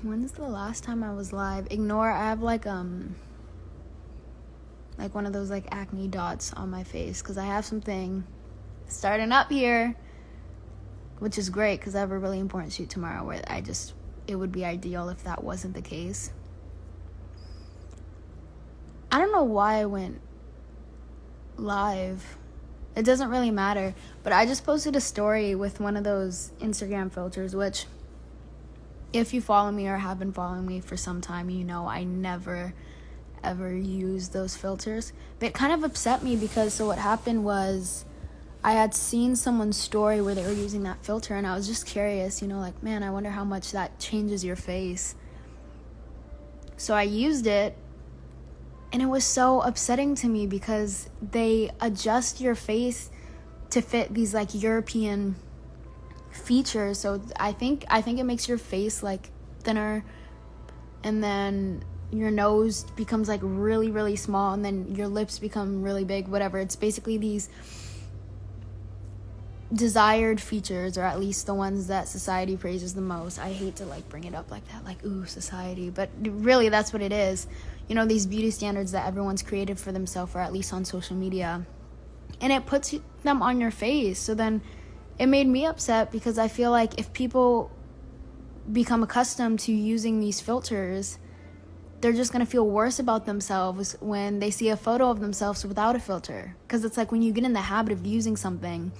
When's the last time I was live? Ignore, I have like one of those like acne dots on my face because I have something starting up here, which is great because I have a really important shoot tomorrow where it would be ideal if that wasn't the case. I don't know why I went live. It doesn't really matter, but I just posted a story with one of those Instagram filters, which if you follow me or have been following me for some time, you know I never ever use those filters. But it kind of upset me because so what happened was I had seen someone's story where they were using that filter, and I was just curious, like, man, I wonder how much that changes your face. So I used it, and it was so upsetting to me because they adjust your face to fit these like European features. So I think it makes your face like thinner, and then your nose becomes like really, really small, and then your lips become really big, whatever. It's basically these desired features, or at least the ones that society praises the most. I hate to like bring it up like that, like, ooh, society, but really that's what it is. These beauty standards that everyone's created for themselves, or at least on social media, and it puts them on your face. So then it made me upset because I feel like if people become accustomed to using these filters, they're just going to feel worse about themselves when they see a photo of themselves without a filter. Because it's like when you get in the habit of using something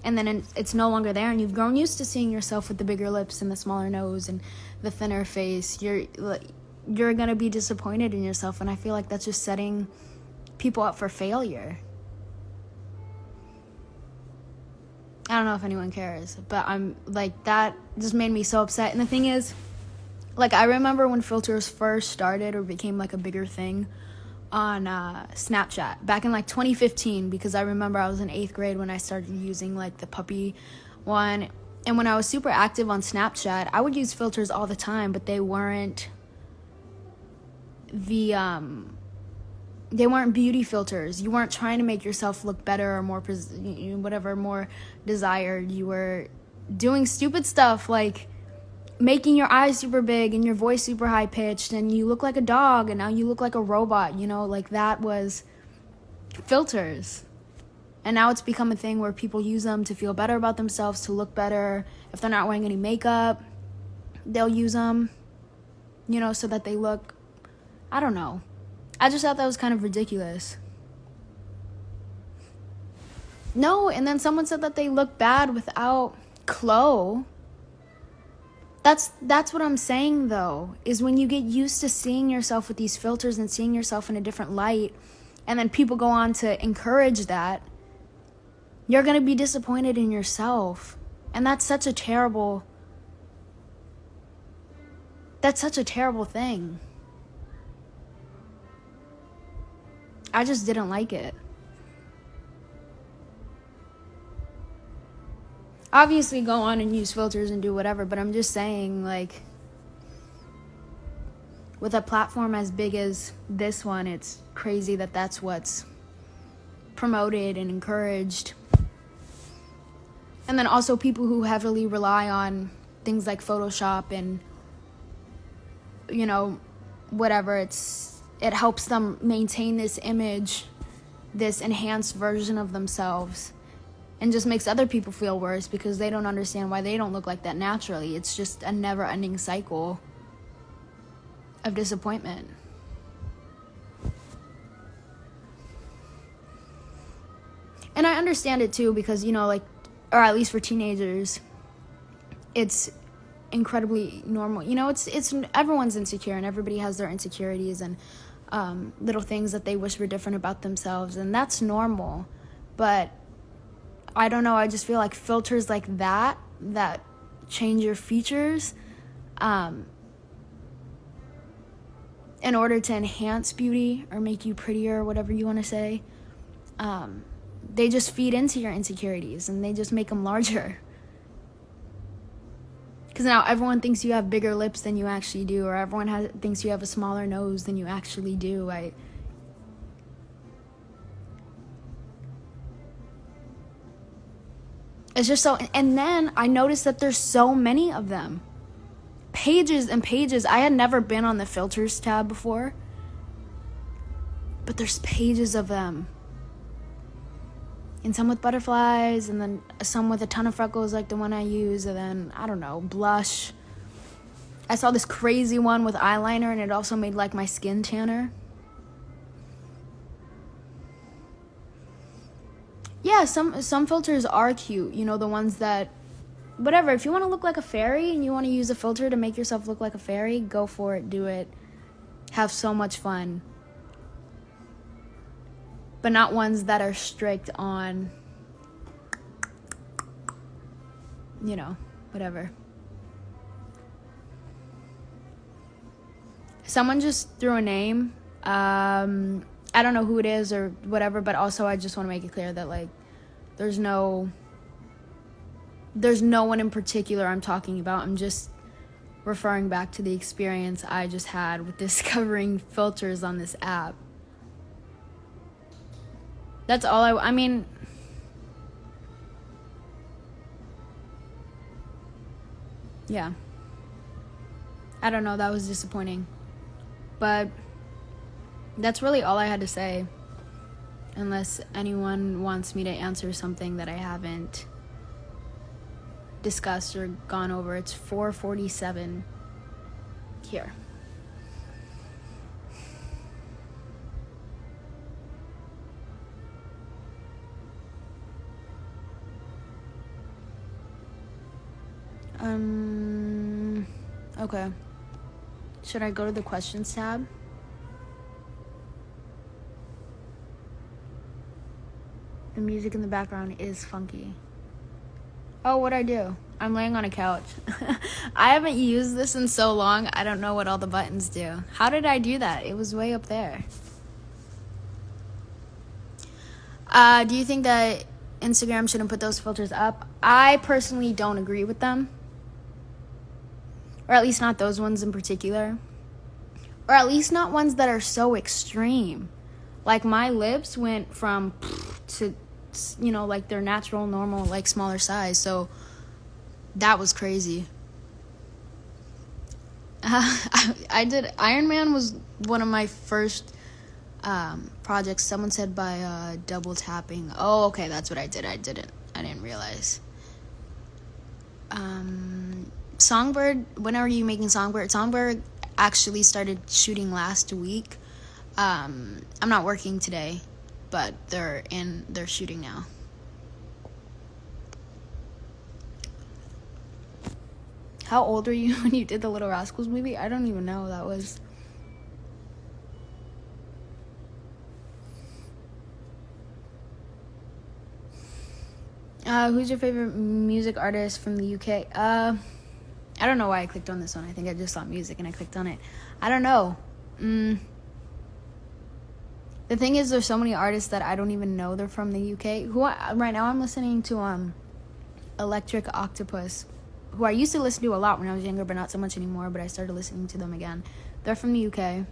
and then it's no longer there, and you've grown used to seeing yourself with the bigger lips and the smaller nose and the thinner face, you're going to be disappointed in yourself. And I feel like that's just setting people up for failure. I don't know if anyone cares, but I'm like, that just made me so upset. And the thing is, like, I remember when filters first started or became like a bigger thing on Snapchat back in like 2015, because I remember I was in 8th grade when I started using like the puppy one. And when I was super active on Snapchat, I would use filters all the time, but they weren't beauty filters. You weren't trying to make yourself look better or more more desired. You were doing stupid stuff like making your eyes super big and your voice super high pitched, and you look like a dog and now you look like a robot. Like that was filters. And now it's become a thing where people use them to feel better about themselves, to look better. If they're not wearing any makeup, they'll use them, so that they look, I don't know. I just thought that was kind of ridiculous. No, and then someone said that they look bad without Chloe. That's what I'm saying, though, is when you get used to seeing yourself with these filters and seeing yourself in a different light, and then people go on to encourage that, you're going to be disappointed in yourself. And that's such a terrible thing. I just didn't like it. Obviously, go on and use filters and do whatever, but I'm just saying, like, with a platform as big as this one, it's crazy that that's what's promoted and encouraged. And then also people who heavily rely on things like Photoshop and, whatever, it helps them maintain this image, this enhanced version of themselves, and just makes other people feel worse because they don't understand why they don't look like that naturally. It's just a never-ending cycle of disappointment. And I understand it too because, or at least for teenagers, it's incredibly normal. It's everyone's insecure, and everybody has their insecurities and little things that they wish were different about themselves, and that's normal. But I don't know, I just feel like filters like that change your features in order to enhance beauty or make you prettier or whatever you want to say, they just feed into your insecurities and they just make them larger. Because now everyone thinks you have bigger lips than you actually do, or everyone thinks you have a smaller nose than you actually do. It's just so, and then I noticed that there's so many of them. pages and pages. I had never been on the filters tab before, but there's pages of them. And some with butterflies, and then some with a ton of freckles like the one I use, and then, I don't know, blush. I saw this crazy one with eyeliner, and it also made like my skin tanner. Yeah, some filters are cute, you know, the ones that, whatever, if you want to look like a fairy and you want to use a filter to make yourself look like a fairy, go for it, do it. Have so much fun. But not ones that are strict on, you know, whatever. Someone just threw a name. I don't know who it is or whatever, but also I just want to make it clear that, like, there's no one in particular I'm talking about. I'm just referring back to the experience I just had with discovering filters on this app. That's all I mean, yeah. I don't know, that was disappointing. But that's really all I had to say. Unless anyone wants me to answer something that I haven't discussed or gone over. It's 4:47 here. Okay. Should I go to the questions tab? The music in the background is funky. Oh, what'd I do? I'm laying on a couch. I haven't used this in so long, I don't know what all the buttons do. How did I do that? It was way up there. Do you think that Instagram shouldn't put those filters up? I personally don't agree with them. Or at least not those ones in particular. Or at least not ones that are so extreme. Like my lips went from to, you know, like their natural, normal, like smaller size. So that was crazy. I did, Iron Man was one of my first projects. Someone said by double tapping. Oh, okay, that's what I did. I didn't realize. Songbird, when are you making Songbird? Songbird actually started shooting last week. I'm not working today, but they're shooting now. How old were you when you did the Little Rascals movie? I don't even know who that was. Who's your favorite music artist from the UK? I don't know why I clicked on this one. I think I just saw music and I clicked on it. I don't know. The thing is, there's so many artists that I don't even know they're from the UK. Right now I'm listening to Electric Octopus, who I used to listen to a lot when I was younger, but not so much anymore. But I started listening to them again. They're from the UK.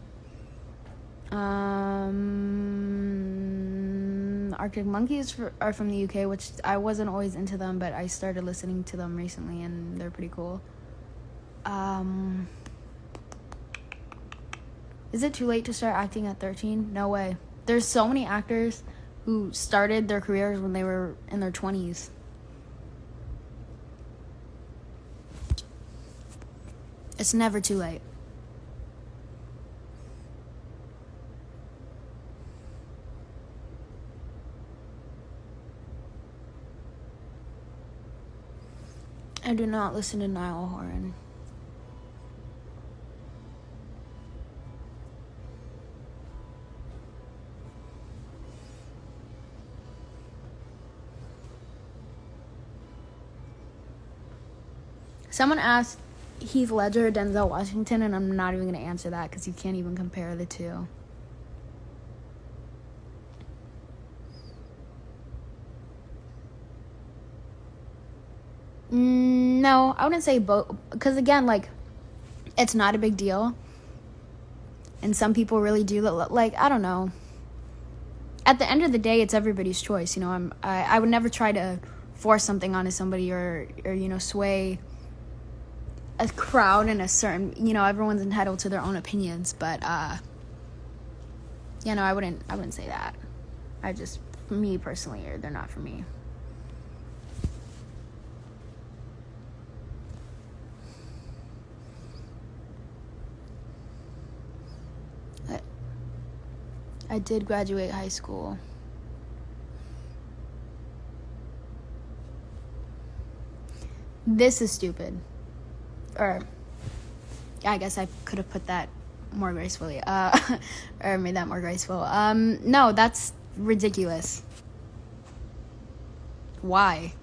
Arctic Monkeys are from the UK, which I wasn't always into them, but I started listening to them recently, and they're pretty cool. Is it too late to start acting at 13? No way. There's so many actors who started their careers when they were in their 20s. It's never too late. I do not listen to Niall Horan. Someone asked Heath Ledger or Denzel Washington, and I'm not even going to answer that because you can't even compare the two. No, I wouldn't say both, because again, like, it's not a big deal, and some people really do like, I don't know. At the end of the day, it's everybody's choice, you know. I would never try to force something onto somebody or you know, sway a crowd and a certain, everyone's entitled to their own opinions, but I wouldn't say that. For me personally, they're not for me. I did graduate high school. This is stupid. Or, I guess I could have put that more gracefully. Or made that more graceful. No, that's ridiculous. Why?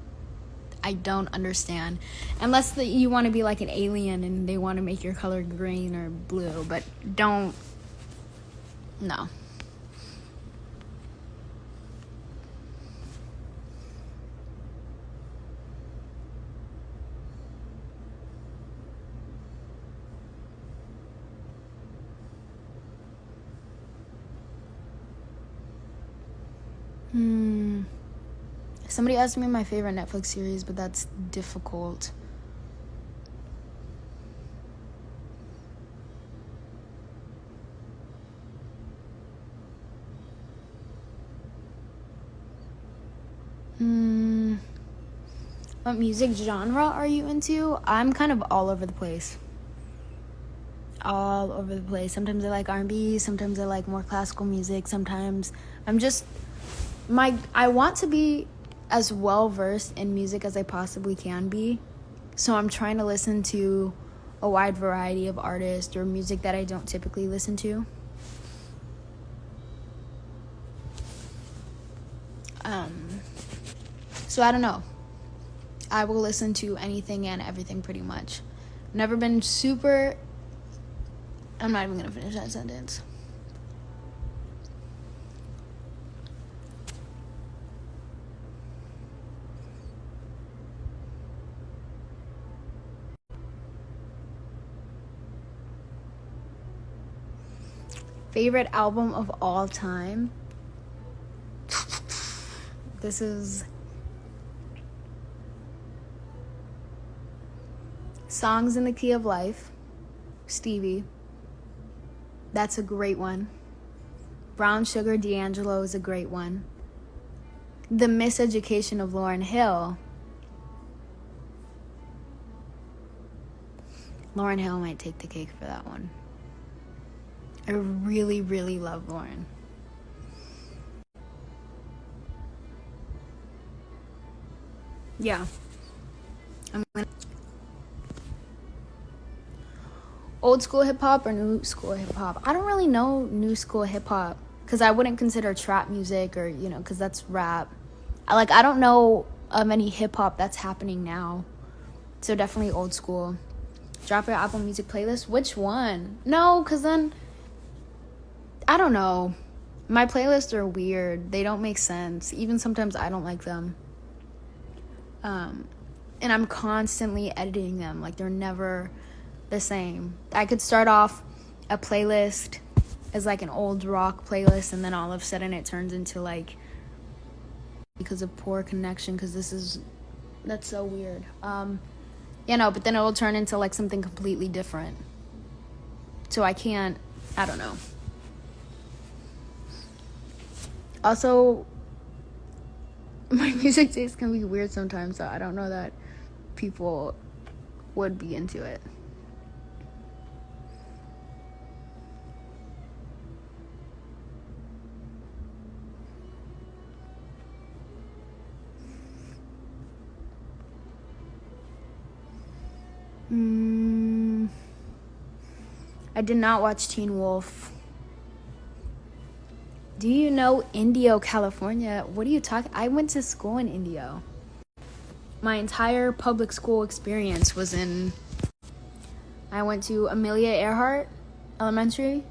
I don't understand. Unless you want to be like an alien and they want to make your color green or blue. But don't. No. Somebody asked me my favorite Netflix series, but that's difficult. What music genre are you into? I'm kind of all over the place. All over the place. Sometimes I like R&B, sometimes I like more classical music, sometimes I want to be as well versed in music as I possibly can be. So I'm trying to listen to a wide variety of artists or music that I don't typically listen to. So I don't know. I will listen to anything and everything pretty much. Never been super... I'm not even going to finish that sentence. Favorite album of all time? This is... Songs in the Key of Life, Stevie. That's a great one. Brown Sugar, D'Angelo is a great one. The Miseducation of Lauryn Hill. Lauryn Hill might take the cake for that one. I really, really love Lauryn. Yeah. Old school hip-hop or new school hip-hop? I don't really know new school hip-hop because I wouldn't consider trap music or, because that's rap. I don't know of any hip-hop that's happening now. So definitely old school. Drop your Apple Music playlist? Which one? No, because then... I don't know. My playlists are weird. They don't make sense. Even sometimes I don't like them. And I'm constantly editing them. They're never the same. I could start off a playlist as an old rock playlist, and then all of a sudden it turns into because of poor connection, because that's so weird. But then it'll turn into something completely different. So I don't know. Also, my music taste can be weird sometimes, so I don't know that people would be into it. I did not watch Teen Wolf. Do you know Indio, California? What are you talking? I went to school in Indio. My entire public school experience was I went to Amelia Earhart Elementary,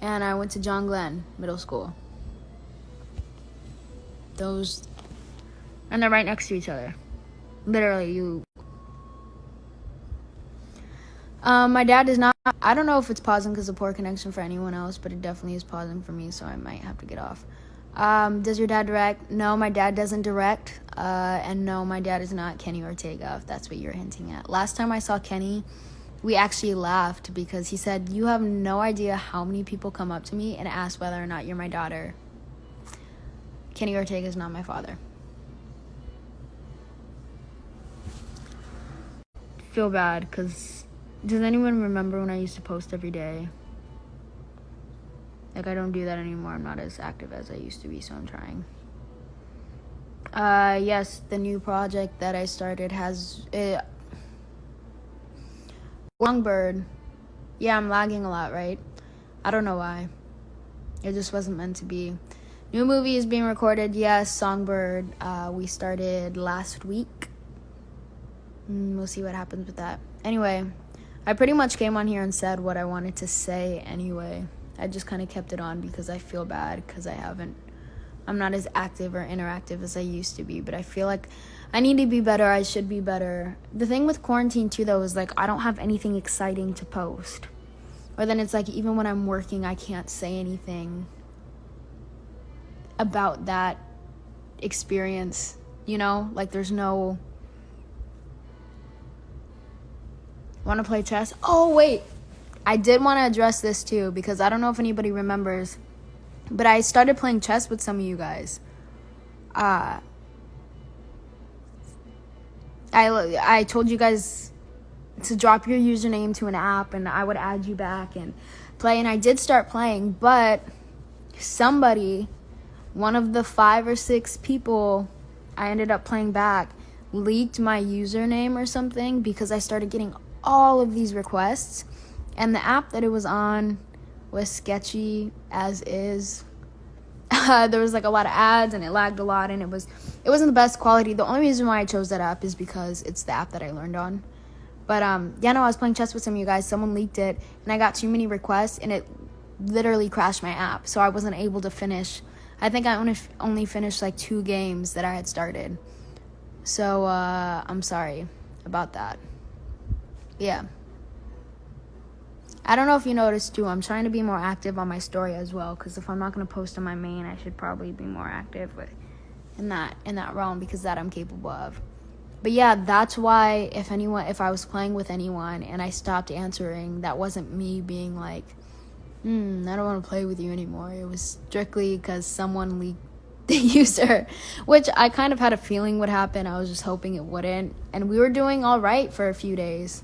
and I went to John Glenn Middle School. And they're right next to each other. Literally, my dad does not... I don't know if it's pausing because of poor connection for anyone else, but it definitely is pausing for me, so I might have to get off. Does your dad direct? No, my dad doesn't direct. And no, my dad is not Kenny Ortega, if that's what you're hinting at. Last time I saw Kenny we actually laughed because he said, "You have no idea how many people come up to me and ask whether or not you're my daughter. Kenny Ortega is not my father." Feel bad because does anyone remember when I used to post every day? Like, I don't do that anymore. I'm not as active as I used to be, so I'm trying. Yes, the new project that I started has Songbird. Yeah, I'm lagging a lot, right? I don't know why. It just wasn't meant to be. New movie is being recorded. Yes, Songbird. We started last week. We'll see what happens with that. Anyway, I pretty much came on here and said what I wanted to say anyway. I just kind of kept it on because I feel bad because I'm not as active or interactive as I used to be, but I feel like I need to be better. I should be better. The thing with quarantine too, though, is like I don't have anything exciting to post. Or then it's like even when I'm working, I can't say anything about that experience, you know? Like there's no... Want to play chess? Oh, wait. I did want to address this too because I don't know if anybody remembers, but I started playing chess with some of you guys. I told you guys to drop your username to an app and I would add you back and play, and I did start playing, but somebody, one of the 5 or 6 people I ended up playing back, leaked my username or something because I started getting all of these requests, and the app that it was on was sketchy as is. There was like a lot of ads and it lagged a lot and it wasn't the best quality. The only reason why I chose that app is because it's the app that I learned on. But yeah, no, I was playing chess with some of you guys. Someone leaked it and I got too many requests and it literally crashed my app, so I wasn't able to finish. I think I only finished like 2 games that I had started. So I'm sorry about that. Yeah. I don't know if you noticed too, I'm trying to be more active on my story as well, because if I'm not going to post on my main, I should probably be more active in that realm, because that I'm capable of. But yeah, that's why if I was playing with anyone and I stopped answering, that wasn't me being like, I don't want to play with you anymore. It was strictly because someone leaked the user, which I kind of had a feeling would happen. I was just hoping it wouldn't. And we were doing all right for a few days.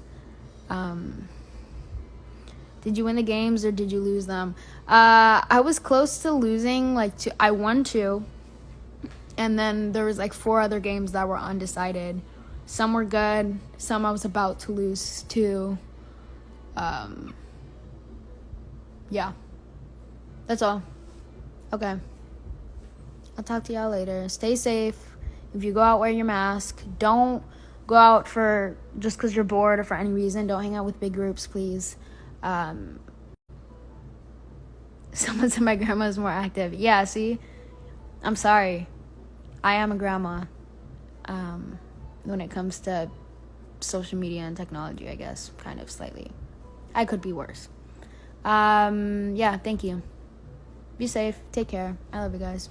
Did you win the games or did you lose them? I was close to losing, I won 2. And then there was 4 other games that were undecided. Some were good, some I was about to lose too. Yeah. That's all. Okay. I'll talk to y'all later. Stay safe. If you go out, wear your mask. Don't go out for just because you're bored or for any reason. Don't hang out with big groups, please. Someone said my grandma is more active. Yeah, see? I'm sorry. I am a grandma. When it comes to social media and technology, I guess. Kind of slightly. I could be worse. Yeah, thank you. Be safe. Take care. I love you guys.